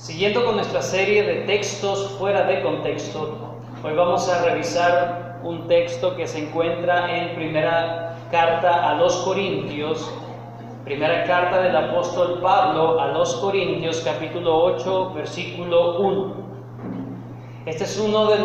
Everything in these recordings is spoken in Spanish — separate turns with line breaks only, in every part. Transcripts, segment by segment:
Siguiendo con nuestra serie de textos fuera de contexto, hoy vamos a revisar un texto que se encuentra en primera carta a los Corintios, primera carta del apóstol Pablo a los Corintios, capítulo 8, versículo 1. Este es uno de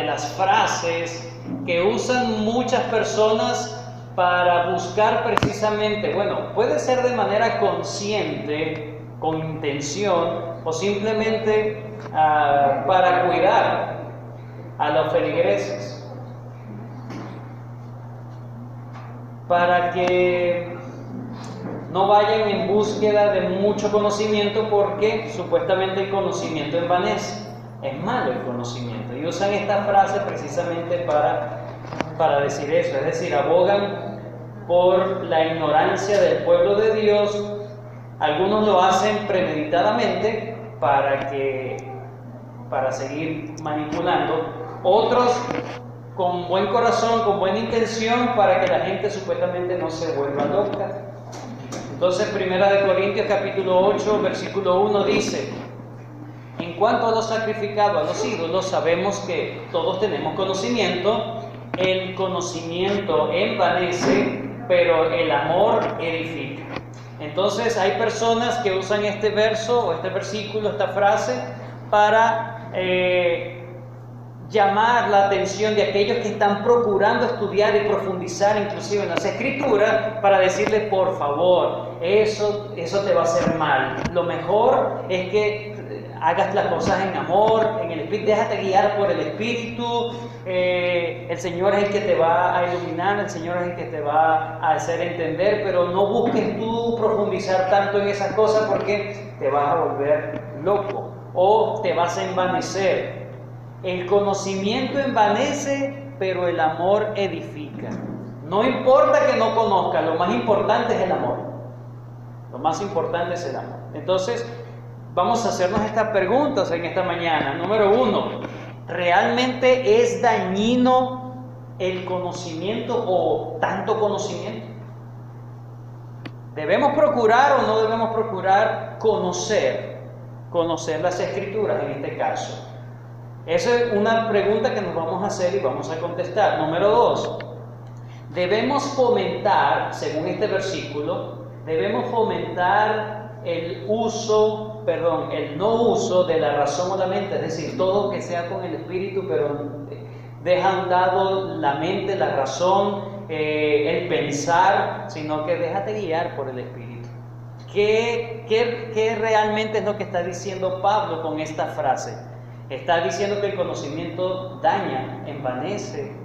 las frases que usan muchas personas para buscar precisamente, puede ser de manera consciente, con intención, o simplemente para cuidar a los feligreses, para que no vayan en búsqueda de mucho conocimiento, porque supuestamente el conocimiento envanece. Es malo el conocimiento, y usan esta frase precisamente para decir eso, es decir, abogan por la ignorancia del pueblo de Dios. Algunos lo hacen premeditadamente para seguir manipulando, otros con buen corazón, con buena intención, para que la gente supuestamente no se vuelva loca. Entonces, Primera de Corintios capítulo 8, versículo 1 dice: en cuanto a lo sacrificado a los ídolos, sabemos que todos tenemos conocimiento. El conocimiento envanece, pero el amor edifica. Entonces hay personas que usan este verso o este versículo, esta frase, para llamar la atención de aquellos que están procurando estudiar y profundizar inclusive en las Escrituras, para decirles: por favor, eso te va a hacer mal. Lo mejor es que hagas las cosas en amor, en el Espíritu, déjate guiar por el Espíritu. El Señor es el que te va a iluminar, el Señor es el que te va a hacer entender, pero no busques tú profundizar tanto en esas cosas, porque te vas a volver loco o te vas a envanecer. El conocimiento envanece, pero el amor edifica. No importa que no conozcas, lo más importante es el amor. Lo más importante es el amor. Entonces, vamos a hacernos estas preguntas en esta mañana. Número 1, ¿realmente es dañino el conocimiento o tanto conocimiento? ¿Debemos procurar o no debemos procurar conocer las Escrituras en este caso? Esa es una pregunta que nos vamos a hacer y vamos a contestar. Número 2, debemos fomentar, según este versículo, debemos fomentar el no uso de la razón o la mente, es decir, todo que sea con el espíritu, pero deja a un lado la mente, la razón, el pensar, sino que déjate guiar por el espíritu. ¿Qué realmente es lo que está diciendo Pablo con esta frase? Está diciendo que el conocimiento daña, envanece,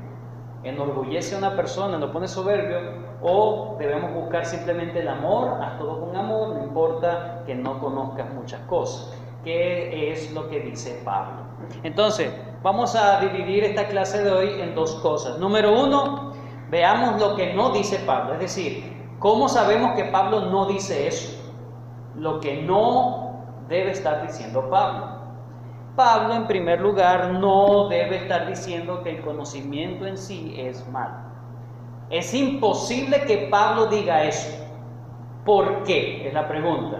enorgullece a una persona, lo pone soberbio, o debemos buscar simplemente el amor, haz todo con amor, no importa que no conozcas muchas cosas. ¿Qué es lo que dice Pablo? Entonces, vamos a dividir esta clase de hoy en dos cosas. Número 1, veamos lo que no dice Pablo, es decir, ¿cómo sabemos que Pablo no dice eso? Lo que no debe estar diciendo Pablo. Pablo, en primer lugar, no debe estar diciendo que el conocimiento en sí es malo. Es imposible que Pablo diga eso. ¿Por qué? Es la pregunta.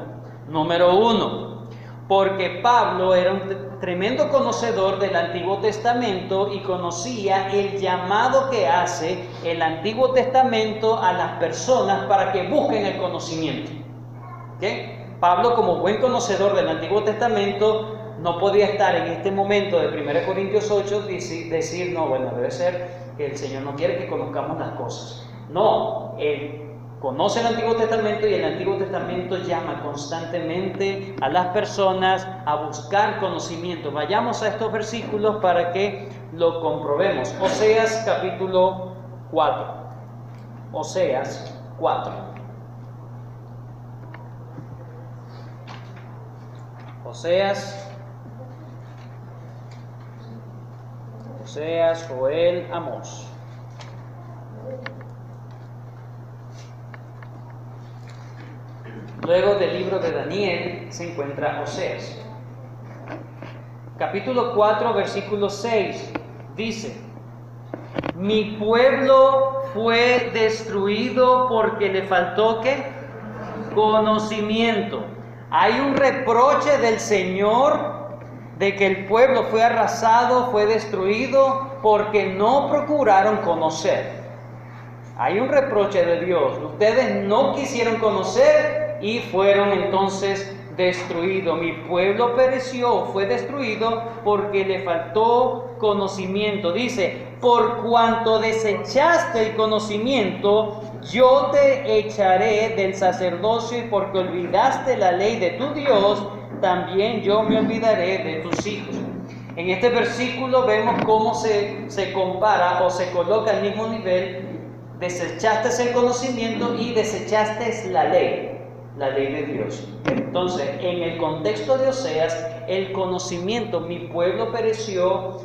Número 1, porque Pablo era un tremendo conocedor del Antiguo Testamento y conocía el llamado que hace el Antiguo Testamento a las personas para que busquen el conocimiento. ¿Okay? Pablo, como buen conocedor del Antiguo Testamento, no podía estar en este momento de 1 Corintios 8 decir, debe ser que el Señor no quiere que conozcamos las cosas. No, él conoce el Antiguo Testamento y el Antiguo Testamento llama constantemente a las personas a buscar conocimiento. Vayamos a estos versículos para que lo comprobemos. Oseas capítulo 4. Oseas 4. Oseas, Joel, Amós. Luego del libro de Daniel se encuentra Oseas. Capítulo 4, versículo 6 dice: mi pueblo fue destruido porque le faltó ¿qué? Conocimiento. Hay un reproche del Señor de que el pueblo fue arrasado, fue destruido, porque no procuraron conocer. Hay un reproche de Dios. Ustedes no quisieron conocer y fueron entonces destruidos. Mi pueblo pereció, fue destruido porque le faltó conocimiento. Dice, por cuanto desechaste el conocimiento, yo te echaré del sacerdocio, y porque olvidaste la ley de tu Dios, también yo me olvidaré de tus hijos. En este versículo vemos cómo se compara o se coloca al mismo nivel. Desechaste el conocimiento y desechaste la ley de Dios. Entonces, en el contexto de Oseas, el conocimiento, mi pueblo pereció,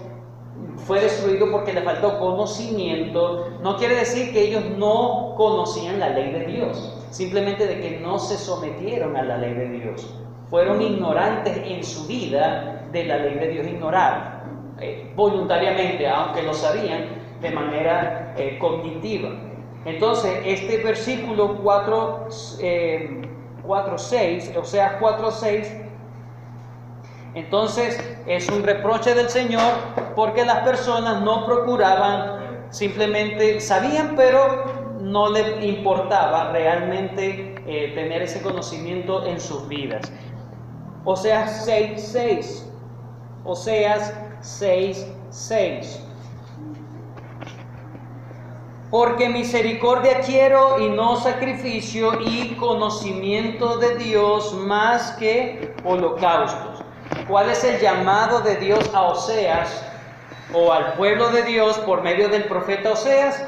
fue destruido porque le faltó conocimiento, no quiere decir que ellos no conocían la ley de Dios, simplemente de que no se sometieron a la ley de Dios. Fueron ignorantes en su vida de la ley de Dios, ignoraron voluntariamente, aunque lo sabían, de manera cognitiva. Entonces, este versículo 4:6, Oseas 4:6, entonces es un reproche del Señor porque las personas no procuraban, simplemente sabían, pero no les importaba realmente tener ese conocimiento en sus vidas. Oseas 6:6, Oseas 6:6. Porque misericordia quiero y no sacrificio, y conocimiento de Dios más que holocaustos. ¿Cuál es el llamado de Dios a Oseas o al pueblo de Dios por medio del profeta Oseas?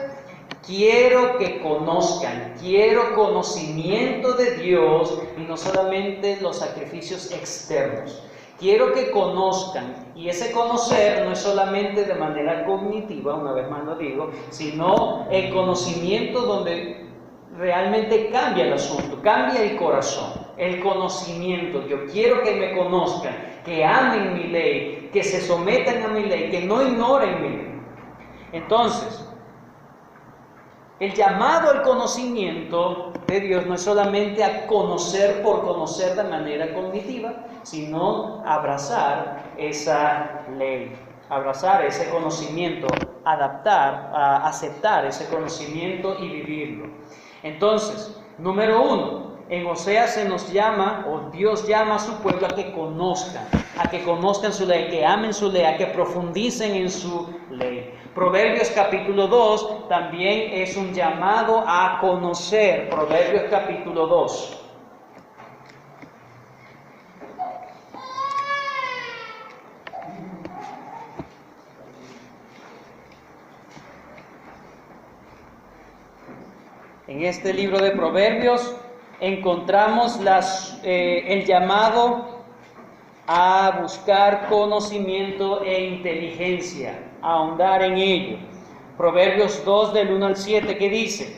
Quiero que conozcan, quiero conocimiento de Dios y no solamente los sacrificios externos. Quiero que conozcan, y ese conocer no es solamente de manera cognitiva, una vez más lo digo, sino el conocimiento donde realmente cambia el asunto, cambia el corazón, el conocimiento. Yo quiero que me conozcan, que amen mi ley, que se sometan a mi ley, que no ignoren mi ley. Entonces, el llamado al conocimiento de Dios no es solamente a conocer por conocer de manera cognitiva, sino abrazar esa ley, abrazar ese conocimiento, aceptar ese conocimiento y vivirlo. Entonces, número 1, en Oseas se nos llama, o Dios llama a su pueblo a que conozcan su ley, que amen su ley, a que profundicen en su ley. Proverbios capítulo 2 también es un llamado a conocer. Proverbios capítulo 2. En este libro de Proverbios encontramos el llamado a buscar conocimiento e inteligencia, a ahondar en ello. Proverbios 2 del 1 al 7, que dice: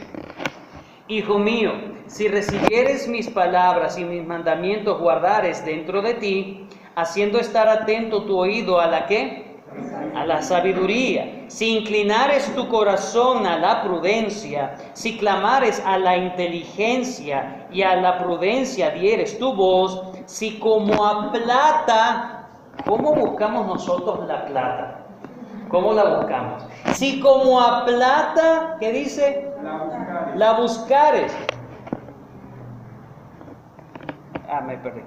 Hijo mío, si recibieres mis palabras y mis mandamientos guardares dentro de ti, haciendo estar atento tu oído a la ¿qué? A la sabiduría. Si inclinares tu corazón a la prudencia, si clamares a la inteligencia y a la prudencia dieres tu voz, si como a plata, ¿cómo buscamos nosotros la plata? ¿Cómo la buscamos? Si como a plata, ¿qué dice? La buscares. Me perdí.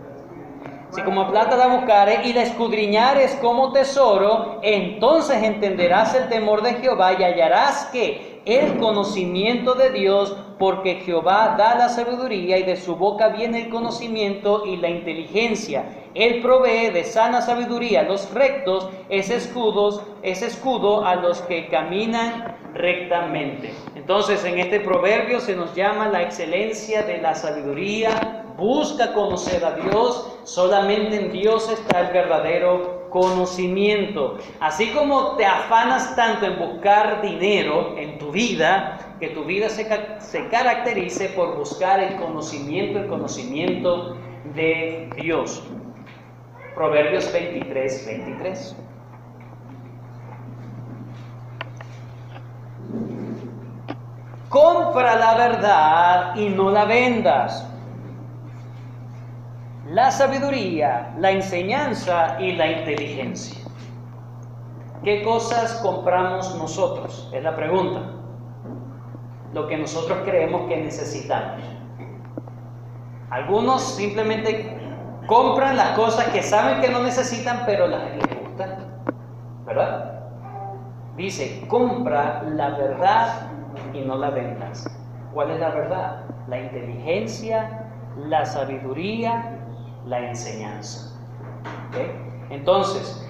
Si como plata la buscares y la escudriñares como tesoro, entonces entenderás el temor de Jehová y hallarás que el conocimiento de Dios, porque Jehová da la sabiduría y de su boca viene el conocimiento y la inteligencia. Él provee de sana sabiduría a los rectos, es escudo a los que caminan rectamente. Entonces, en este proverbio se nos llama la excelencia de la sabiduría. Busca conocer a Dios, solamente en Dios está el verdadero conocimiento. Así como te afanas tanto en buscar dinero en tu vida, que tu vida se caracterice por buscar el conocimiento de Dios. Proverbios 23:23. Compra la verdad y no la vendas. la sabiduría, la enseñanza y la inteligencia. ¿Qué cosas compramos nosotros? Es la pregunta. Lo que nosotros creemos que necesitamos. Algunos simplemente compran las cosas que saben que no necesitan, pero les gustan, ¿verdad? Dice, compra la verdad y no la vendas. ¿Cuál es la verdad? La inteligencia, la sabiduría, la enseñanza. ¿Okay? Entonces,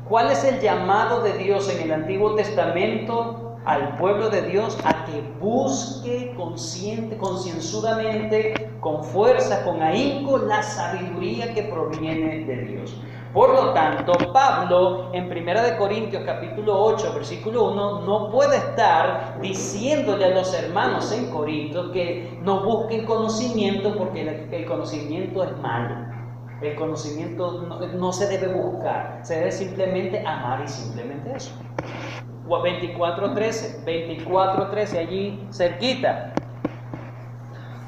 ¿cuál es el llamado de Dios en el Antiguo Testamento al pueblo de Dios? A que busque concienzudamente, con fuerza, con ahínco, la sabiduría que proviene de Dios. Por lo tanto, Pablo en 1 Corintios capítulo 8, versículo 1, no puede estar diciéndole a los hermanos en Corinto que no busquen conocimiento, porque el conocimiento es malo. El conocimiento no se debe buscar, se debe simplemente amar y simplemente eso. 24:13, allí cerquita.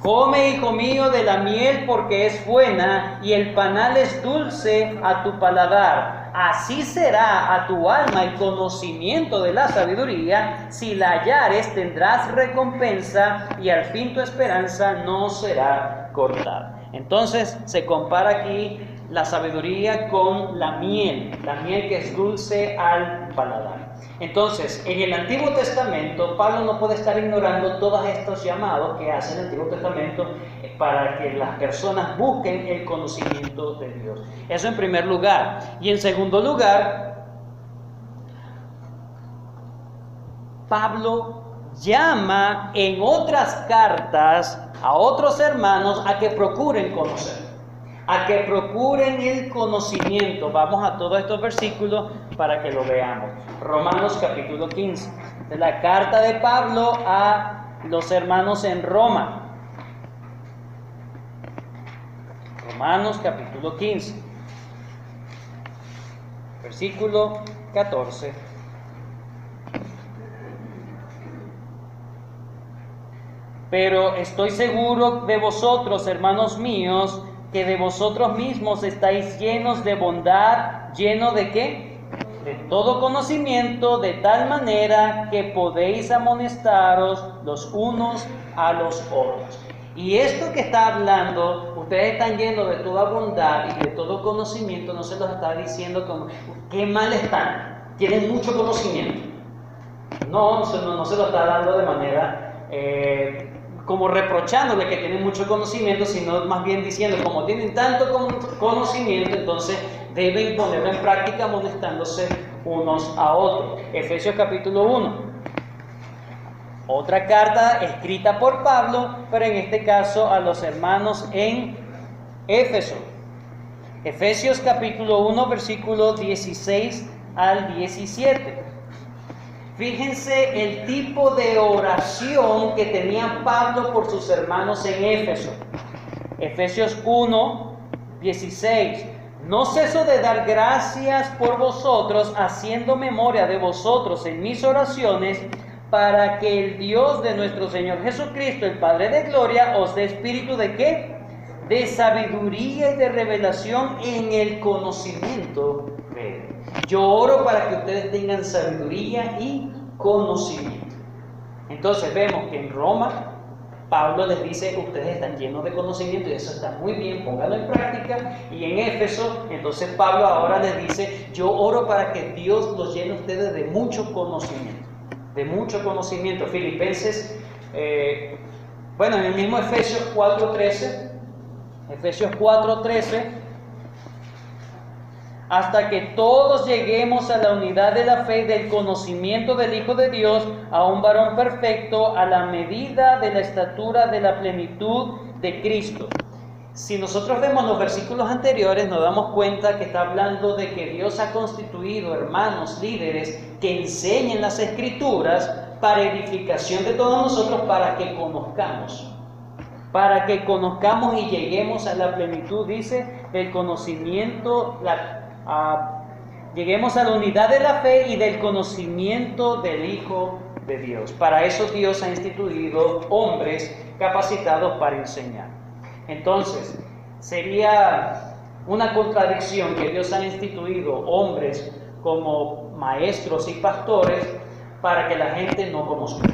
Come, hijo mío, de la miel porque es buena y el panal es dulce a tu paladar. Así será a tu alma el conocimiento de la sabiduría. Si la hallares tendrás recompensa y al fin tu esperanza no será cortada. Entonces se compara aquí la sabiduría con la miel que es dulce al paladar. Entonces, en el Antiguo Testamento, Pablo no puede estar ignorando todos estos llamados que hace el Antiguo Testamento para que las personas busquen el conocimiento de Dios. Eso en primer lugar. Y en segundo lugar, Pablo llama en otras cartas a otros hermanos a que procuren conocer, a que procuren el conocimiento. Vamos a todos estos versículos para que lo veamos. Romanos capítulo 15. Es la carta de Pablo a los hermanos en Roma. Romanos capítulo 15, versículo 14. Pero estoy seguro de vosotros, hermanos míos, que de vosotros mismos estáis llenos de bondad, ¿lleno de qué? De todo conocimiento, de tal manera que podéis amonestaros los unos a los otros. Y esto que está hablando, ustedes están llenos de toda bondad y de todo conocimiento, no se los está diciendo como, qué mal están, tienen mucho conocimiento. No se lo está dando de manera como reprochándole que tienen mucho conocimiento, sino más bien diciendo, como tienen tanto conocimiento, entonces deben ponerlo en práctica amonestándose unos a otros. Efesios capítulo 1. Otra carta escrita por Pablo, pero en este caso a los hermanos en Éfeso. Efesios capítulo 1, versículo 16 al 17. Fíjense el tipo de oración que tenía Pablo por sus hermanos en Éfeso. Efesios 1, 16. No ceso de dar gracias por vosotros, haciendo memoria de vosotros en mis oraciones, para que el Dios de nuestro Señor Jesucristo, el Padre de gloria, os dé espíritu de ¿qué? De sabiduría y de revelación en el conocimiento de Él. Yo oro para que ustedes tengan sabiduría y conocimiento. Entonces vemos que en Roma Pablo les dice, ustedes están llenos de conocimiento y eso está muy bien, pónganlo en práctica. Y en Éfeso, entonces Pablo ahora les dice, yo oro para que Dios los llene a ustedes de mucho conocimiento. De mucho conocimiento. Filipenses, en el mismo Efesios 4:13, Efesios 4:13, hasta que todos lleguemos a la unidad de la fe y del conocimiento del Hijo de Dios, a un varón perfecto, a la medida de la estatura de la plenitud de Cristo. Si nosotros vemos los versículos anteriores, nos damos cuenta que está hablando de que Dios ha constituido hermanos, líderes, que enseñen las Escrituras para edificación de todos nosotros, para que conozcamos y lleguemos a la plenitud, dice, del conocimiento, lleguemos a la unidad de la fe y del conocimiento del Hijo de Dios. Para eso Dios ha instituido hombres capacitados para enseñar. Entonces, sería una contradicción que Dios ha instituido hombres como maestros y pastores para que la gente no conozca.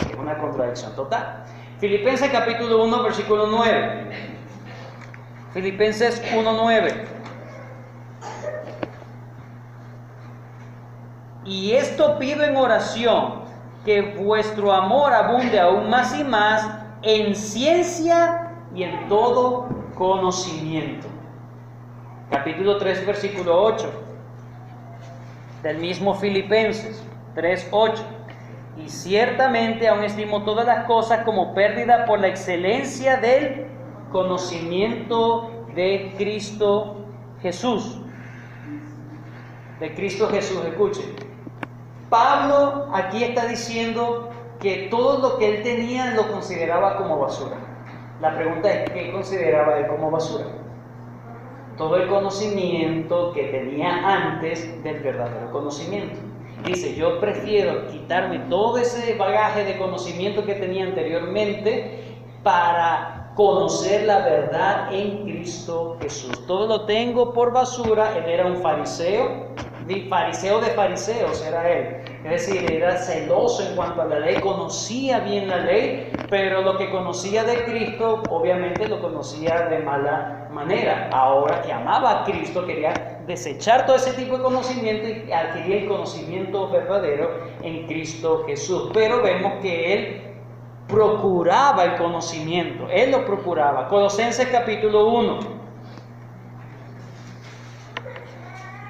Es una contradicción total. Filipenses capítulo 1, versículo 9. Filipenses 1:9. Y esto pido en oración, que vuestro amor abunde aún más y más en ciencia y en todo conocimiento. Capítulo 3, versículo 8. Del mismo Filipenses 3:8. Y ciertamente aún estimo todas las cosas como pérdida por la excelencia del conocimiento de Cristo Jesús. De Cristo Jesús, escuchen. Pablo aquí está diciendo que todo lo que él tenía lo consideraba como basura. La pregunta es, ¿qué consideraba él como basura? Todo el conocimiento que tenía antes del verdadero conocimiento. Dice, yo prefiero quitarme todo ese bagaje de conocimiento que tenía anteriormente para conocer la verdad en Cristo Jesús. Todo lo tengo por basura. Él era un fariseo de fariseos era él. Es decir, era celoso en cuanto a la ley, conocía bien la ley, pero lo que conocía de Cristo, obviamente lo conocía de mala manera. Ahora que amaba a Cristo, quería desechar todo ese tipo de conocimiento y adquirir el conocimiento verdadero en Cristo Jesús. Pero vemos que él procuraba el conocimiento, él lo procuraba. Colosenses capítulo 1,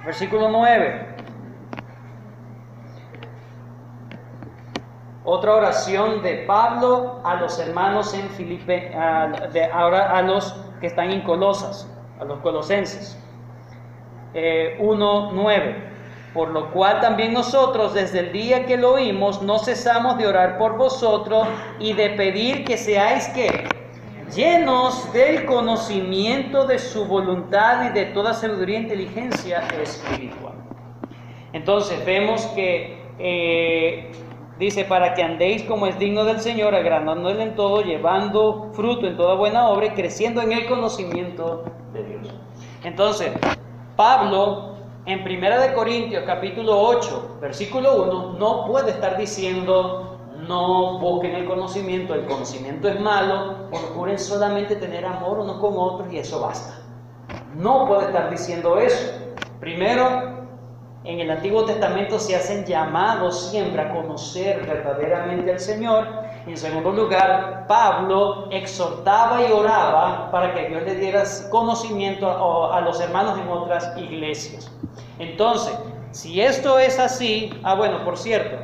versículo 9. Otra oración de Pablo a los hermanos en Filipe, ahora a los que están en Colosas, a los colosenses. 1:9. Por lo cual también nosotros, desde el día que lo oímos, no cesamos de orar por vosotros y de pedir que seáis ¿qué? Llenos del conocimiento de su voluntad y de toda sabiduría e inteligencia espiritual. Entonces vemos que dice, para que andéis como es digno del Señor, agradándole en todo, llevando fruto en toda buena obra y creciendo en el conocimiento de Dios. Entonces, Pablo, en 1 Corintios capítulo 8, versículo 1, no puede estar diciendo, no busquen el conocimiento es malo, procuren solamente tener amor unos con otros y eso basta. No puede estar diciendo eso. Primero, en el Antiguo Testamento se hacen llamados siempre a conocer verdaderamente al Señor. Y en segundo lugar, Pablo exhortaba y oraba para que Dios le diera conocimiento a los hermanos en otras iglesias. Entonces, si esto es así, bueno, por cierto,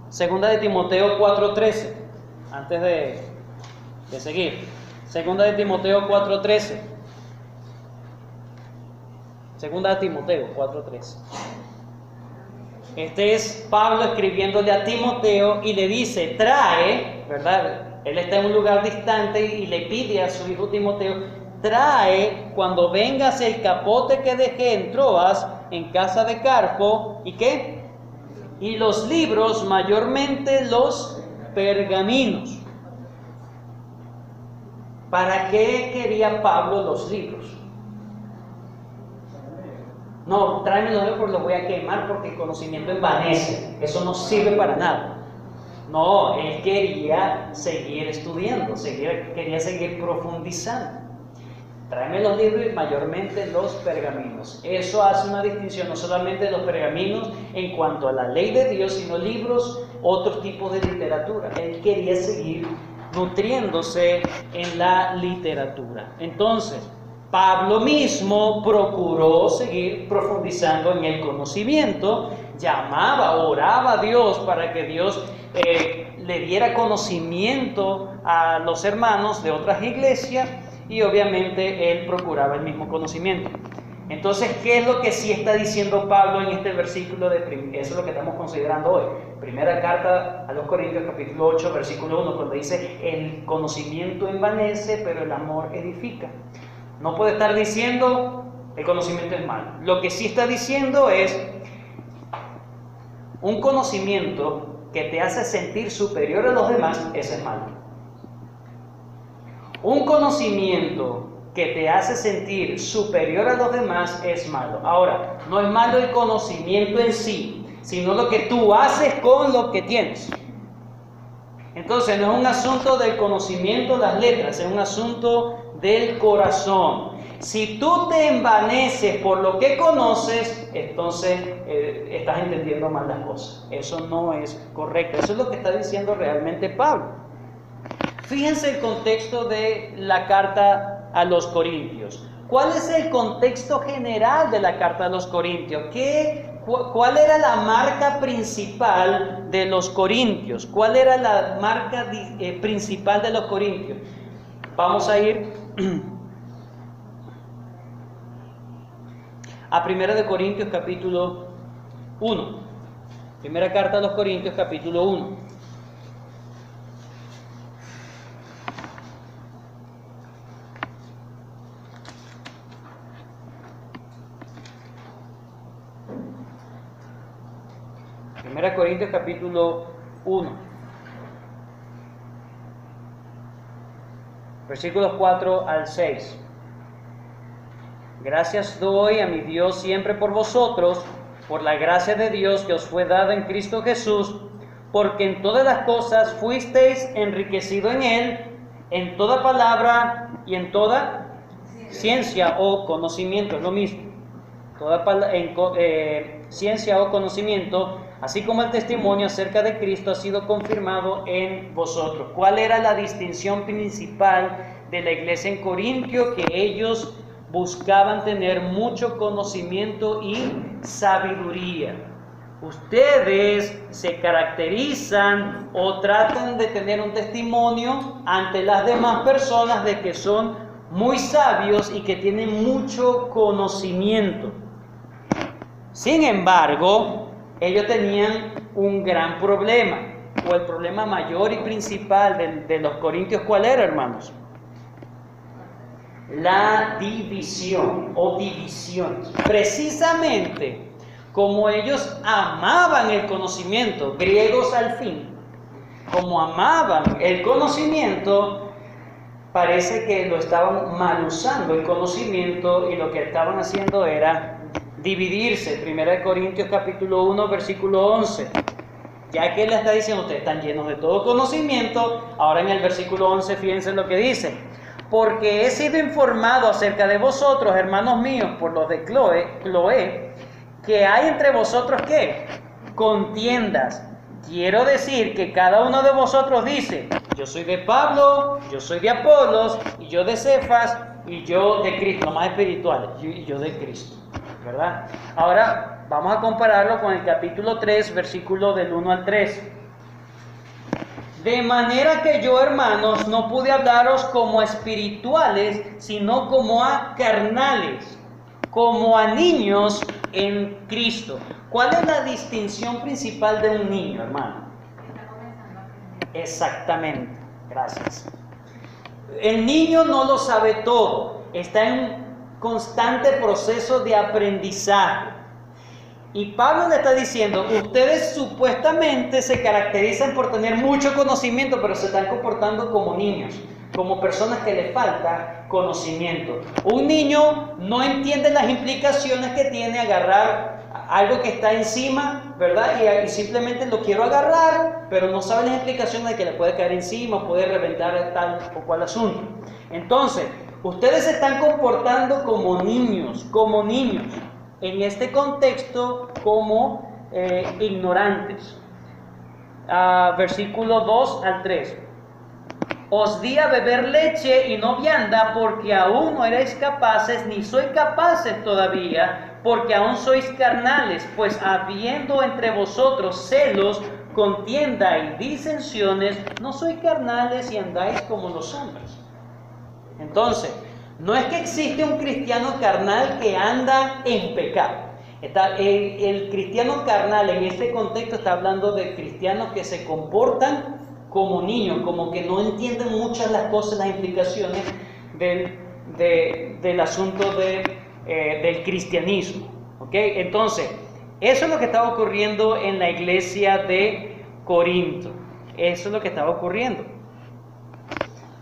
segunda de Timoteo 4:13, antes de seguir, segunda de Timoteo 4:13. Segunda de Timoteo 4:13. Este es Pablo escribiéndole a Timoteo y le dice, trae, ¿verdad? Él está en un lugar distante y le pide a su hijo Timoteo, trae cuando vengas el capote que dejé en Troas, en casa de Carpo, ¿y qué? Y los libros, mayormente los pergaminos. ¿Para qué quería Pablo los libros? No, tráeme los libros porque los voy a quemar porque el conocimiento envanece. Eso no sirve para nada. No, él quería seguir estudiando, quería seguir profundizando. Tráeme los libros y mayormente los pergaminos. Eso hace una distinción no solamente de los pergaminos en cuanto a la ley de Dios, sino libros, otros tipos de literatura. Él quería seguir nutriéndose en la literatura. Entonces, Pablo mismo procuró seguir profundizando en el conocimiento, oraba a Dios para que Dios le diera conocimiento a los hermanos de otras iglesias y obviamente él procuraba el mismo conocimiento. Entonces, ¿qué es lo que sí está diciendo Pablo en este versículo? Eso es lo que estamos considerando hoy. Primera carta a los Corintios, capítulo 8, versículo 1, cuando dice, el conocimiento envanece, pero el amor edifica. No puede estar diciendo, el conocimiento es malo. Lo que sí está diciendo es, un conocimiento que te hace sentir superior a los demás, ese es malo. Un conocimiento que te hace sentir superior a los demás es malo. Ahora, no es malo el conocimiento en sí, sino lo que tú haces con lo que tienes. Entonces, no es un asunto del conocimiento de las letras, es un asunto del corazón. Si tú te envaneces por lo que conoces, entonces estás entendiendo mal las cosas. Eso no es correcto. Eso es lo que está diciendo realmente Pablo. Fíjense el contexto de la carta a los Corintios. ¿Cuál es el contexto general de la carta a los Corintios? ¿Cuál era la marca principal de los Corintios? ¿Cuál era la marca principal de los Corintios? Vamos a ir a 1 Corintios capítulo 1. Primera carta a los Corintios capítulo 1. Primera Corintios capítulo 1. Versículos 4 al 6. Gracias doy a mi Dios siempre por vosotros, por la gracia de Dios que os fue dada en Cristo Jesús, porque en todas las cosas fuisteis enriquecidos en Él, en toda palabra y en toda ciencia o conocimiento, es lo mismo. Ciencia o conocimiento, así como el testimonio acerca de Cristo ha sido confirmado en vosotros. ¿Cuál era la distinción principal de la iglesia en Corintio? Que ellos buscaban tener mucho conocimiento y sabiduría. Ustedes se caracterizan o tratan de tener un testimonio ante las demás personas de que son muy sabios y que tienen mucho conocimiento. Sin embargo, ellos tenían un gran problema, o el problema mayor y principal de los corintios, ¿cuál era, hermanos? La división o divisiones. Precisamente como ellos amaban el conocimiento, griegos al fin, como amaban el conocimiento, parece que lo estaban mal usando el conocimiento y lo que estaban haciendo era dividirse. 1 Corintios capítulo 1 versículo 11. Ya que él le está diciendo, ustedes están llenos de todo conocimiento, ahora en el versículo 11 fíjense lo que dice. Porque he sido informado acerca de vosotros, hermanos míos, por los de Cloé, que hay entre vosotros, ¿qué? Contiendas. Quiero decir que cada uno de vosotros dice, yo soy de Pablo, yo soy de Apolos, y yo de Cefas, y yo de Cristo, lo más espiritual, y yo de Cristo, ¿verdad? Ahora vamos a compararlo con el capítulo 3, versículo del 1 al 3. De manera que yo, hermanos, no pude hablaros como a espirituales, sino como a carnales, como a niños en Cristo. ¿Cuál es la distinción principal de un niño, hermano? Exactamente, gracias. El niño no lo sabe todo, está en un constante proceso de aprendizaje. Y Pablo le está diciendo, ustedes supuestamente se caracterizan por tener mucho conocimiento, pero se están comportando como niños, como personas que les falta conocimiento. Un niño no entiende las implicaciones que tiene agarrar algo que está encima, ¿verdad? Y simplemente lo quiero agarrar, pero no sabe las implicaciones de que le puede caer encima, puede reventar tal o cual asunto. Entonces, ustedes se están comportando como niños, en este contexto como ignorantes. Versículo 2 al 3. Os di a beber leche y no vianda, porque aún no erais capaces, ni sois capaces todavía, porque aún sois carnales, pues habiendo entre vosotros celos, contienda y disensiones, no sois carnales y andáis como los hombres. Entonces, no es que existe un cristiano carnal que anda en pecado. El cristiano carnal en este contexto está hablando de cristianos que se comportan como niños, como que no entienden muchas las cosas, las implicaciones del asunto del cristianismo. ¿Okay? Entonces, eso es lo que estaba ocurriendo en la iglesia de Corinto. Eso es lo que estaba ocurriendo.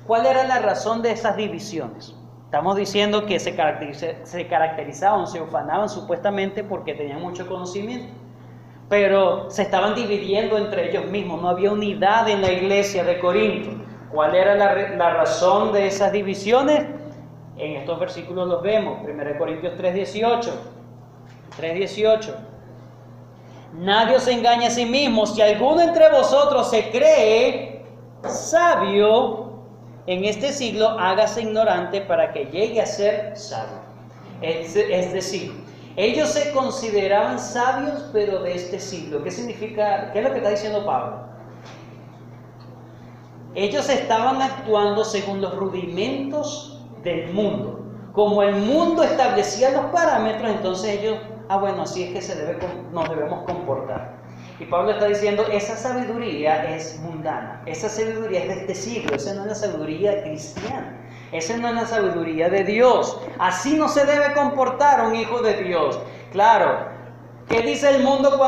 ¿Cuál era la razón de esas divisiones? Estamos diciendo que se caracterizaban, se ufanaban supuestamente porque tenían mucho conocimiento, pero se estaban dividiendo entre ellos mismos, no había unidad en la iglesia de Corinto. ¿Cuál era la razón de esas divisiones? En estos versículos los vemos, 1 Corintios 3:18. Nadie os engañe a sí mismo. Si alguno entre vosotros se cree sabio en este siglo, hágase ignorante para que llegue a ser sabio. Es decir, ellos se consideraban sabios, pero de este siglo. ¿Qué significa? ¿Qué es lo que está diciendo Pablo? Ellos estaban actuando según los rudimentos del mundo. Como el mundo establecía los parámetros, entonces ellos, bueno, así es que nos debemos comportar. Y Pablo está diciendo, esa sabiduría es mundana, esa sabiduría es de este siglo, esa no es la sabiduría cristiana, esa no es la sabiduría de Dios. Así no se debe comportar un hijo de Dios. Claro, ¿qué dice el mundo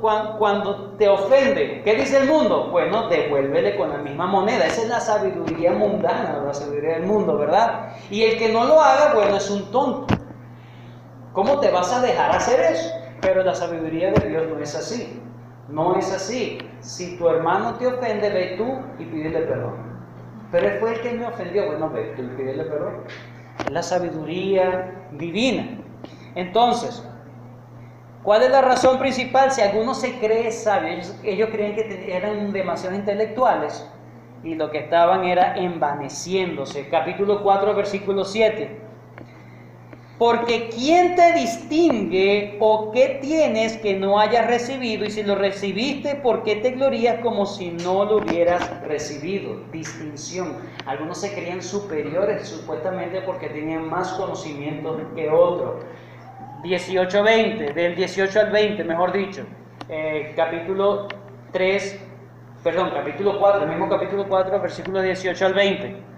cuando te ofende? ¿Qué dice el mundo? Bueno, devuélvele con la misma moneda. Esa es la sabiduría mundana, la sabiduría del mundo, ¿verdad? Y el que no lo haga, bueno, es un tonto. ¿Cómo te vas a dejar hacer eso? Pero la sabiduría de Dios no es así. No es así. Si tu hermano te ofende, ve tú y pídele perdón. Pero él fue el que me ofendió. Bueno, ve tú y pídele perdón. Es la sabiduría divina. Entonces, ¿cuál es la razón principal? Si alguno se cree sabio, ellos creían que eran demasiado intelectuales y lo que estaban era envaneciéndose. Capítulo 4, versículo 7. Porque ¿quién te distingue o qué tienes que no hayas recibido? Y si lo recibiste, ¿por qué te glorías como si no lo hubieras recibido? Distinción. Algunos se creían superiores supuestamente porque tenían más conocimiento que otros. 18-20, del 18 al 20, mejor dicho. Capítulo 4, el mismo capítulo 4, versículos 18 al 20.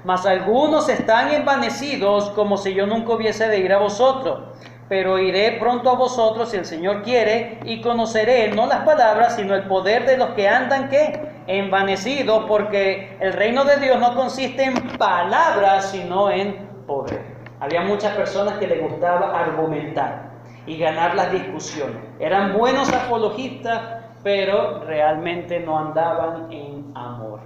Mas algunos están envanecidos como si yo nunca hubiese de ir a vosotros, pero iré pronto a vosotros si el Señor quiere, y conoceré no las palabras, sino el poder de los que andan, ¿qué? Envanecidos, porque el reino de Dios no consiste en palabras, sino en poder. Había muchas personas que les gustaba argumentar y ganar las discusiones. Eran buenos apologistas, pero realmente no andaban en amor.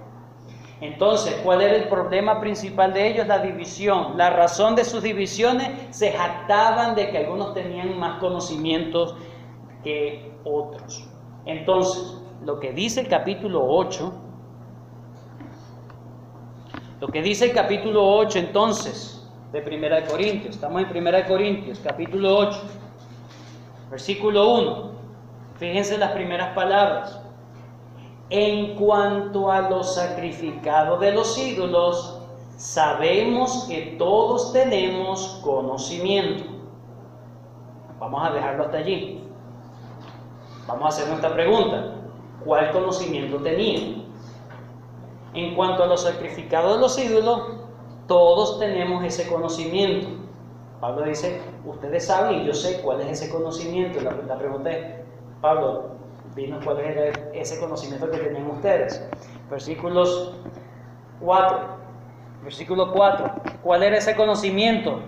Entonces, ¿cuál era el problema principal de ellos? La división. La razón de sus divisiones, se jactaban de que algunos tenían más conocimientos que otros. Entonces, lo que dice el capítulo 8, entonces, de 1 Corintios, estamos en 1 Corintios, capítulo 8, versículo 1. Fíjense las primeras palabras. En cuanto a lo sacrificado de los ídolos, sabemos que todos tenemos conocimiento. Vamos a dejarlo hasta allí. Vamos a hacer nuestra pregunta. ¿Cuál conocimiento tenían? En cuanto a lo sacrificado de los ídolos, todos tenemos ese conocimiento. Pablo dice, ustedes saben y yo sé cuál es ese conocimiento. La pregunta es, Pablo, dinos cuál era ese conocimiento que tenían ustedes. Versículo 4. ¿Cuál era ese conocimiento?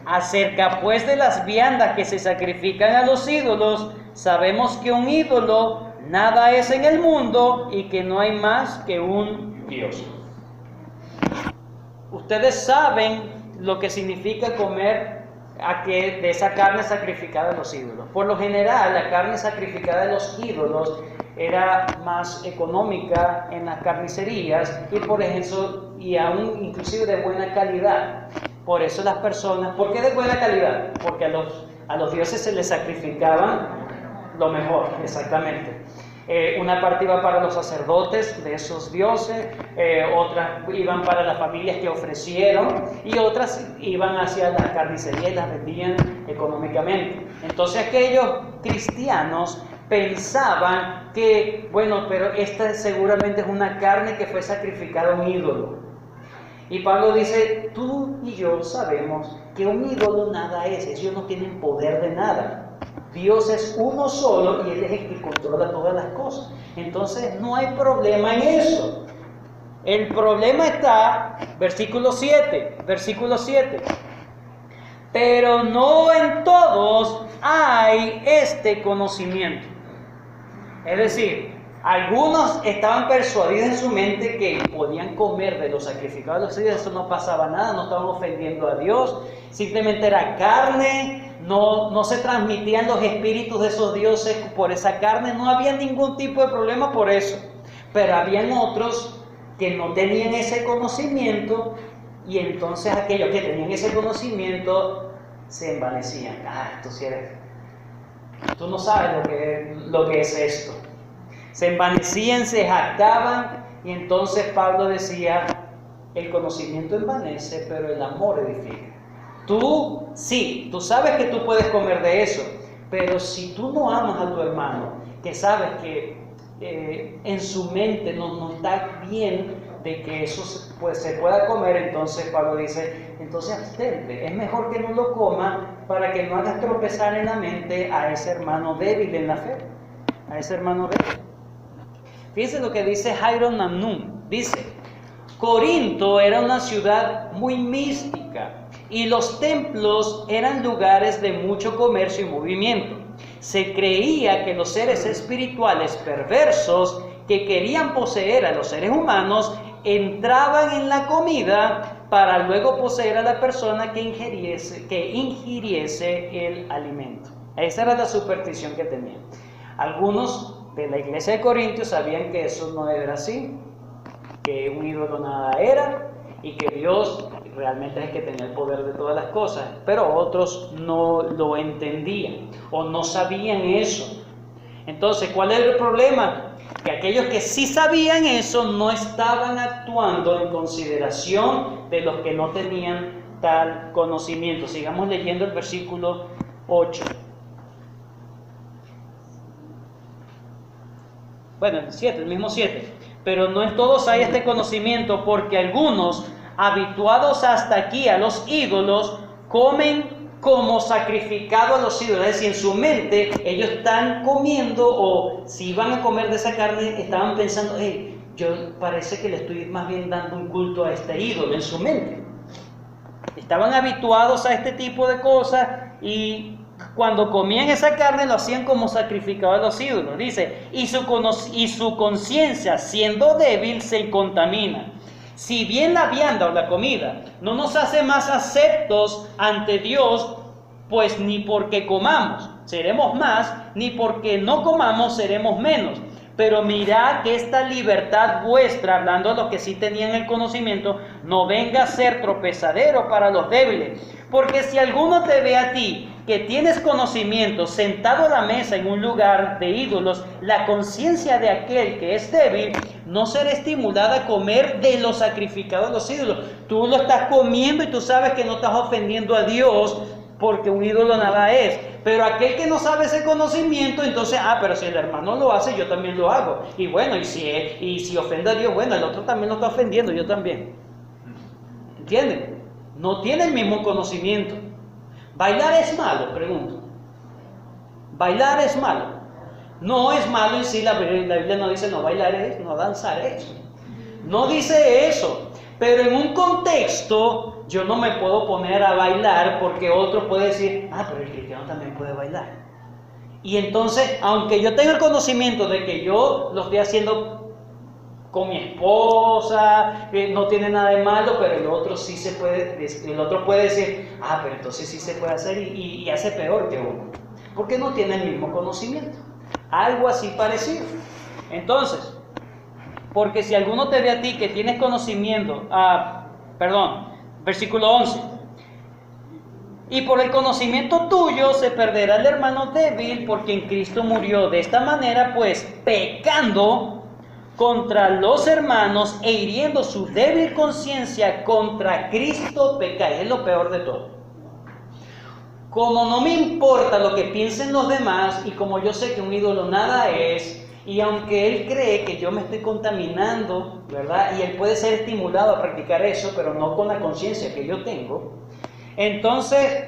Acerca pues de las viandas que se sacrifican a los ídolos, sabemos que un ídolo nada es en el mundo y que no hay más que un Dios. Ustedes saben lo que significa comer de esa carne sacrificada a los ídolos. Por lo general, la carne sacrificada de los ídolos era más económica en las carnicerías y por eso, y aún inclusive de buena calidad. Por eso las personas, ¿por qué de buena calidad? Porque a los dioses se les sacrificaban lo mejor, exactamente. Una parte iba para los sacerdotes de esos dioses, otras iban para las familias que ofrecieron y otras iban hacia las carnicerías y las vendían económicamente. Entonces aquellos cristianos pensaban que, bueno, pero esta seguramente es una carne que fue sacrificada a un ídolo. Y Pablo dice, tú y yo sabemos que un ídolo nada es, ellos no tienen poder de nada. Dios es uno solo y Él es el que controla todas las cosas. Entonces no hay problema en eso. El problema está, versículo 7, pero no en todos hay este conocimiento. Es decir, algunos estaban persuadidos en su mente que podían comer de los sacrificados de los ídolos, eso no pasaba nada, no estaban ofendiendo a Dios, simplemente era carne, no se transmitían los espíritus de esos dioses por esa carne, no había ningún tipo de problema por eso. Pero habían otros que no tenían ese conocimiento y entonces aquellos que tenían ese conocimiento se envanecían. Tú no sabes lo que es esto. Se envanecían, se jactaban y entonces Pablo decía, el conocimiento envanece, pero el amor edifica. Tú sabes que tú puedes comer de eso, pero si tú no amas a tu hermano, que sabes que en su mente no está bien de que eso se pueda comer, entonces Pablo dice, entonces abstente, es mejor que no lo coma para que no hagas tropezar en la mente a ese hermano débil en la fe, a ese hermano débil. Fíjense lo que dice Jairo Namnum, dice, Corinto era una ciudad muy mística y los templos eran lugares de mucho comercio y movimiento. Se creía que los seres espirituales perversos que querían poseer a los seres humanos entraban en la comida para luego poseer a la persona que ingiriese el alimento. Esa era la superstición que tenían. Algunos de la iglesia de Corintios sabían que eso no era así, que un ídolo nada era y que Dios realmente es el que tenía el poder de todas las cosas, pero otros no lo entendían o no sabían eso. Entonces, ¿cuál era el problema? Que aquellos que sí sabían eso no estaban actuando en consideración de los que no tenían tal conocimiento. Sigamos leyendo el versículo 8. Bueno, el mismo 7. Pero no en todos hay este conocimiento, porque algunos, habituados hasta aquí a los ídolos, comen como sacrificado a los ídolos. Es decir, en su mente ellos están comiendo, o si iban a comer de esa carne, estaban pensando, yo parece que le estoy más bien dando un culto a este ídolo, en su mente. Estaban habituados a este tipo de cosas y cuando comían esa carne lo hacían como sacrificado a los ídolos. Dice, y su conciencia, siendo débil, se contamina. Si bien la vianda o la comida no nos hace más aceptos ante Dios, pues ni porque comamos seremos más, ni porque no comamos seremos menos. Pero mirad que esta libertad vuestra, hablando de los que sí tenían el conocimiento, no venga a ser tropezadero para los débiles. Porque si alguno te ve a ti, que tienes conocimiento, sentado a la mesa en un lugar de ídolos, la conciencia de aquel que es débil no será estimulada a comer de los sacrificados a los ídolos. Tú lo estás comiendo y tú sabes que no estás ofendiendo a Dios, porque un ídolo nada es. Pero aquel que no sabe ese conocimiento, entonces, pero si el hermano lo hace, yo también lo hago. Y bueno, y si ofende a Dios, bueno, el otro también lo está ofendiendo, yo también. ¿Entienden? No tiene el mismo conocimiento. ¿Bailar es malo? Pregunto. ¿Bailar es malo? No es malo en sí, la Biblia no dice no bailar es, no danzar es. No dice eso. Pero en un contexto, yo no me puedo poner a bailar porque otro puede decir, pero el cristiano también puede bailar. Y entonces, aunque yo tenga el conocimiento de que yo lo estoy haciendo con mi esposa, no tiene nada de malo, pero el otro sí se puede, el otro puede decir, pero entonces sí se puede hacer y hace peor que uno, porque no tiene el mismo conocimiento. Algo así parecido. Entonces, porque si alguno te ve a ti que tienes conocimiento, versículo 11, y por el conocimiento tuyo se perderá el hermano débil, porque en Cristo murió. De esta manera, pues, pecando contra los hermanos e hiriendo su débil conciencia, contra Cristo pecáis. Es lo peor de todo. Como no me importa lo que piensen los demás, y como yo sé que un ídolo nada es, y aunque él cree que yo me estoy contaminando, ¿verdad? Y él puede ser estimulado a practicar eso, pero no con la conciencia que yo tengo, entonces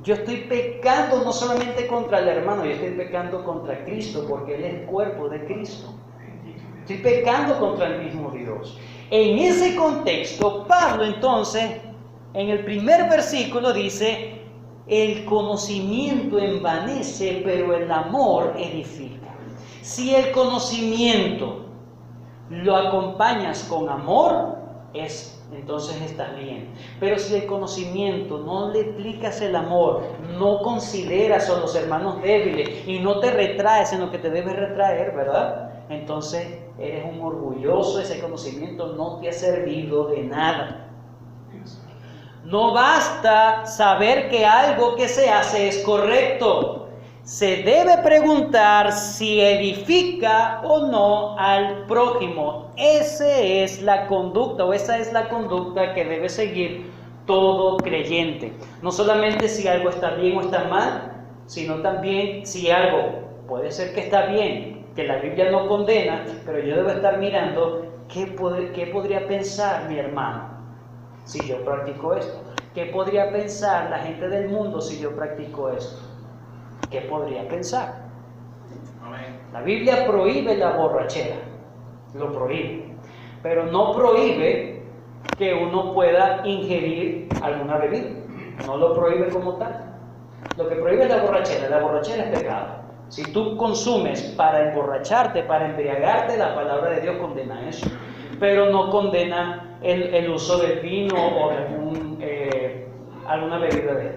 yo estoy pecando no solamente contra el hermano, yo estoy pecando contra Cristo, porque él es el cuerpo de Cristo. Estoy pecando contra el mismo Dios. En ese contexto, Pablo entonces, en el primer versículo dice, el conocimiento envanece, pero el amor edifica. Si el conocimiento lo acompañas con amor, entonces estás bien. Pero si el conocimiento no le aplicas el amor, no consideras a los hermanos débiles y no te retraes en lo que te debes retraer, ¿verdad? Entonces eres un orgulloso, ese conocimiento no te ha servido de nada. No basta saber que algo que se hace es correcto. Se debe preguntar si edifica o no al prójimo. Esa es la conducta que debe seguir todo creyente. No solamente si algo está bien o está mal, sino también si algo puede ser que está bien, que la Biblia no condena, pero yo debo estar mirando qué podría pensar mi hermano si yo practico esto. ¿Qué podría pensar la gente del mundo si yo practico esto? ¿Qué podría pensar? La Biblia prohíbe la borrachera, lo prohíbe, pero no prohíbe que uno pueda ingerir alguna bebida, no lo prohíbe como tal. Lo que prohíbe es la borrachera es pecado. Si tú consumes para emborracharte, para embriagarte, la palabra de Dios condena eso, pero no condena el uso del vino o de alguna bebida de él.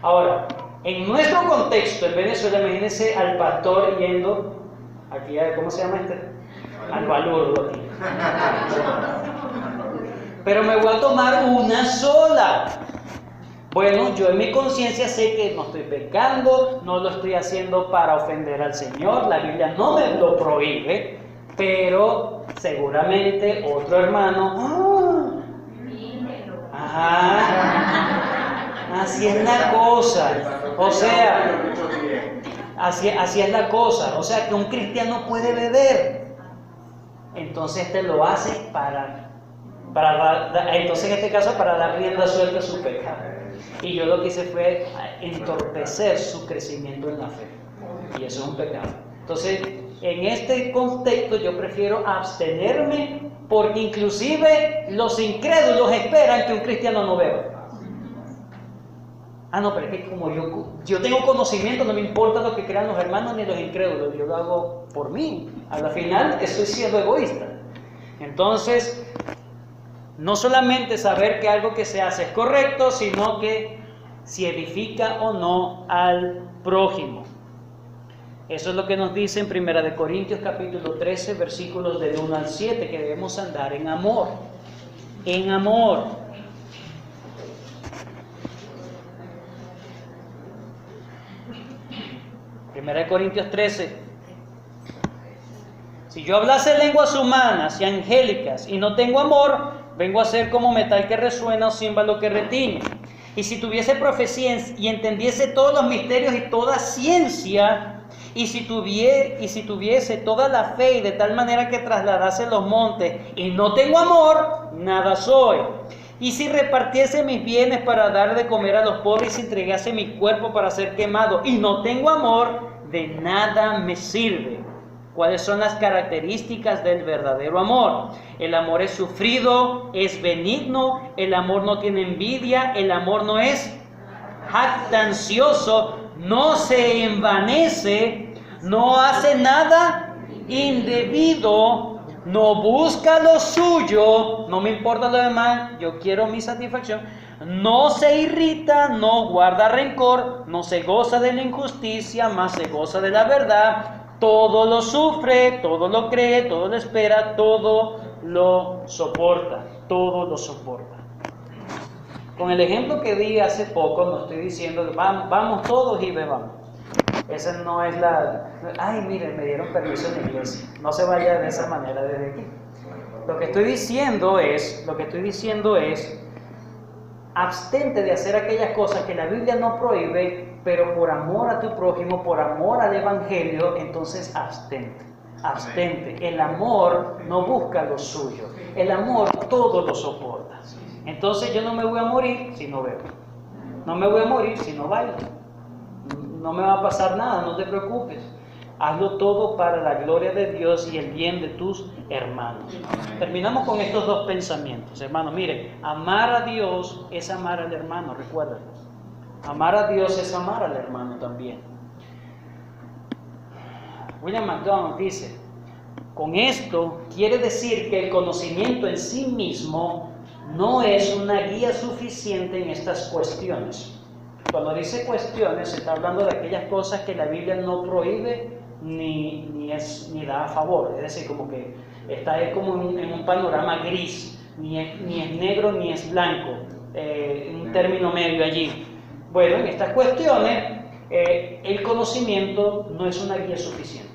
Ahora, en nuestro contexto en Venezuela, imagínense al pastor yendo aquí, ¿cómo se llama este? Al balurdo aquí. Pero me voy a tomar una sola. Bueno, yo en mi conciencia sé que no estoy pecando, no lo estoy haciendo para ofender al Señor, la Biblia no me lo prohíbe, pero seguramente otro hermano, así es la cosa, o sea, así es la cosa, o sea que un cristiano puede beber, entonces lo hace entonces en este caso para dar rienda suelta a su pecado. Y yo lo que hice fue entorpecer su crecimiento en la fe. Y eso es un pecado. Entonces, en este contexto yo prefiero abstenerme porque inclusive los incrédulos esperan que un cristiano no beba. No, pero es que como yo tengo conocimiento, no me importa lo que crean los hermanos ni los incrédulos. Yo lo hago por mí. A la final estoy siendo egoísta. Entonces, no solamente saber que algo que se hace es correcto, sino que si edifica o no al prójimo. Eso es lo que nos dice en 1 Corintios capítulo 13, versículos del 1 al 7, que debemos andar en amor. En amor. Primera de Corintios 13. Si yo hablase lenguas humanas y angélicas y no tengo amor, vengo a ser como metal que resuena o címbalo que retiñe. Y si tuviese profecía y entendiese todos los misterios y toda ciencia, y si tuviese toda la fe y de tal manera que trasladase los montes y no tengo amor, nada soy. Y si repartiese mis bienes para dar de comer a los pobres y entregase mi cuerpo para ser quemado y no tengo amor, de nada me sirve. ¿Cuáles son las características del verdadero amor? El amor es sufrido, es benigno, el amor no tiene envidia, el amor no es jactancioso, no se envanece, no hace nada indebido, no busca lo suyo, no me importa lo demás, yo quiero mi satisfacción, no se irrita, no guarda rencor, no se goza de la injusticia, más se goza de la verdad. Todo lo sufre, todo lo cree, todo lo espera, todo lo soporta, todo lo soporta. Con el ejemplo que di hace poco, no estoy diciendo que vamos todos y bebamos. Esa no es miren, me dieron permiso en la iglesia. No se vaya de esa manera desde aquí. Lo que estoy diciendo es, abstente de hacer aquellas cosas que la Biblia no prohíbe, pero por amor a tu prójimo, por amor al Evangelio, entonces abstente. El amor no busca lo suyo. El amor todo lo soporta. Entonces yo no me voy a morir si no bebo. No me voy a morir si no bailo. No me va a pasar nada, no te preocupes. Hazlo todo para la gloria de Dios y el bien de tus hermanos. Terminamos con estos dos pensamientos, hermanos. Miren, amar a Dios es amar al hermano, recuerden. Amar a Dios es amar al hermano también. William MacDonald dice, con esto quiere decir que el conocimiento en sí mismo no es una guía suficiente en estas cuestiones. Cuando dice cuestiones, se está hablando de aquellas cosas que la Biblia no prohíbe ni da a favor. Es decir, como que está ahí como en un panorama gris, ni es negro ni es blanco, un término medio allí. Bueno, en estas cuestiones, el conocimiento no es una guía suficiente.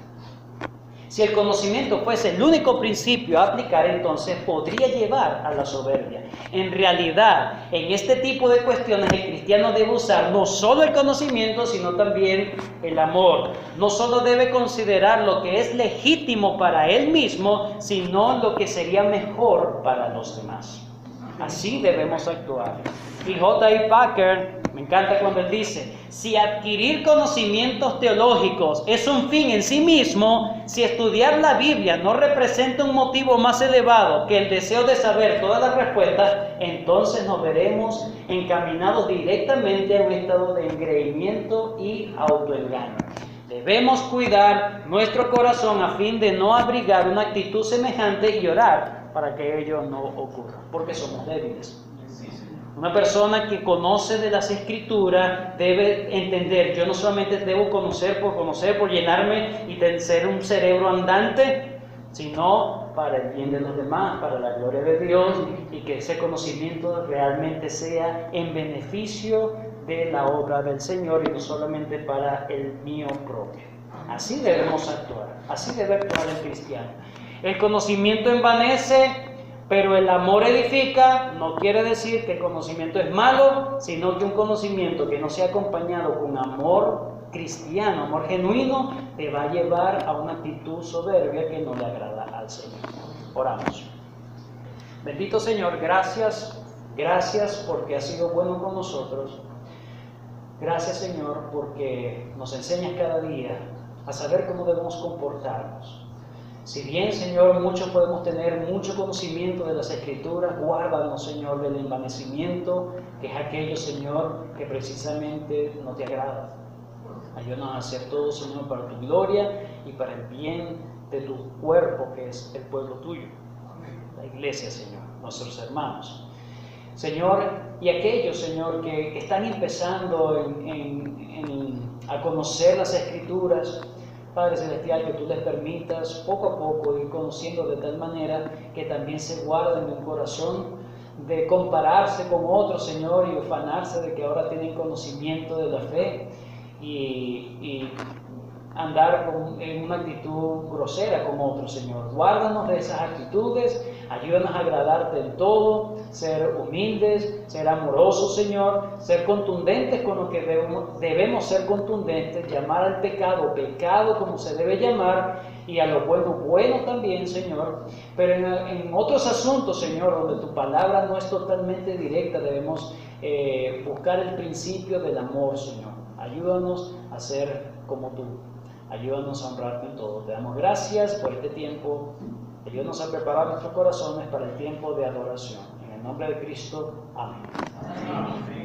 Si el conocimiento fuese el único principio a aplicar, entonces podría llevar a la soberbia. En realidad, en este tipo de cuestiones, el cristiano debe usar no solo el conocimiento, sino también el amor. No solo debe considerar lo que es legítimo para él mismo, sino lo que sería mejor para los demás. Así debemos actuar. Y J.I. Packer, me encanta cuando él dice, si adquirir conocimientos teológicos es un fin en sí mismo, si estudiar la Biblia no representa un motivo más elevado que el deseo de saber todas las respuestas, entonces nos veremos encaminados directamente a un estado de engreimiento y autoengaño. Debemos cuidar nuestro corazón a fin de no abrigar una actitud semejante y orar para que ello no ocurra, porque somos débiles. Una persona que conoce de las Escrituras debe entender, yo no solamente debo conocer, por llenarme y ser un cerebro andante, sino para el bien de los demás, para la gloria de Dios, y que ese conocimiento realmente sea en beneficio de la obra del Señor y no solamente para el mío propio. Así debemos actuar, así debe actuar el cristiano. El conocimiento envanece, pero el amor edifica. No quiere decir que el conocimiento es malo, sino que un conocimiento que no sea acompañado con amor cristiano, amor genuino, te va a llevar a una actitud soberbia que no le agrada al Señor. Oramos. Bendito Señor, gracias porque has sido bueno con nosotros. Gracias, Señor, porque nos enseñas cada día a saber cómo debemos comportarnos. Si bien, Señor, muchos podemos tener mucho conocimiento de las Escrituras, guárdanos, Señor, del envanecimiento, que es aquello, Señor, que precisamente no te agrada. Ayúdanos a hacer todo, Señor, para tu gloria y para el bien de tu cuerpo, que es el pueblo tuyo, la iglesia, Señor, nuestros hermanos. Señor, y aquellos, Señor, que están empezando a conocer las Escrituras, Padre Celestial, que tú les permitas poco a poco ir conociendo de tal manera que también se guarden en un corazón de compararse con otros, Señor, y ufanarse de que ahora tienen conocimiento de la fe y andar en una actitud grosera con otros, Señor. Guárdanos de esas actitudes, ayúdanos a agradarte en todo, ser humildes, ser amorosos, Señor, ser contundentes con lo que debemos ser contundentes, llamar al pecado, pecado como se debe llamar, y a lo bueno, bueno también, Señor. Pero en otros asuntos, Señor, donde tu palabra no es totalmente directa, debemos buscar el principio del amor, Señor. Ayúdanos a ser como tú. Ayúdanos a honrarte en todo. Te damos gracias por este tiempo. Ayúdanos a preparar nuestros corazones para el tiempo de adoración. En el nombre de Cristo. Amén. Amén.